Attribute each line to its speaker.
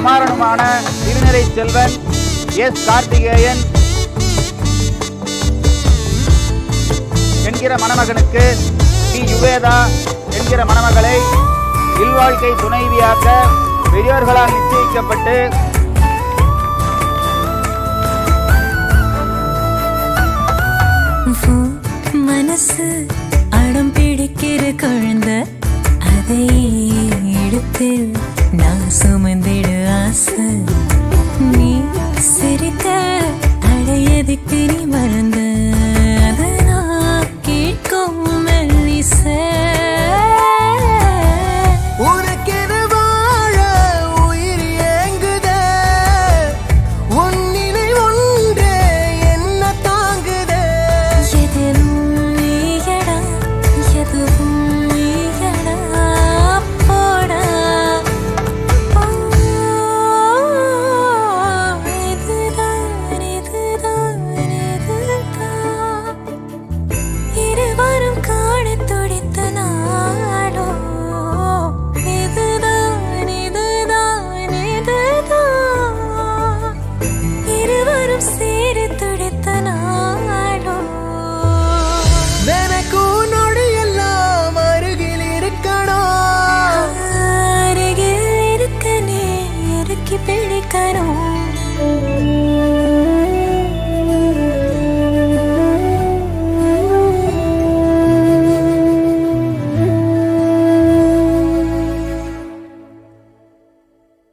Speaker 1: குமாரனுமான திருநிறை Selvan S Karthikeyan என்கிற மணமகனுக்கு D யுவேதா என்கிற மணமகளை இல்வாழ்க்கை துணைவியாக்க பெரியோர்களால் நிச்சயிக்கப்பட்டு
Speaker 2: மனசு அடம் பிடிக்கிற குழந்தை அதை எடுத்து நான் சுமந்திடு ஆசை நீ சிரித்த அடையதுக்கு நீ மறந்த அதை நான் கேட்கும் மெல்லிசை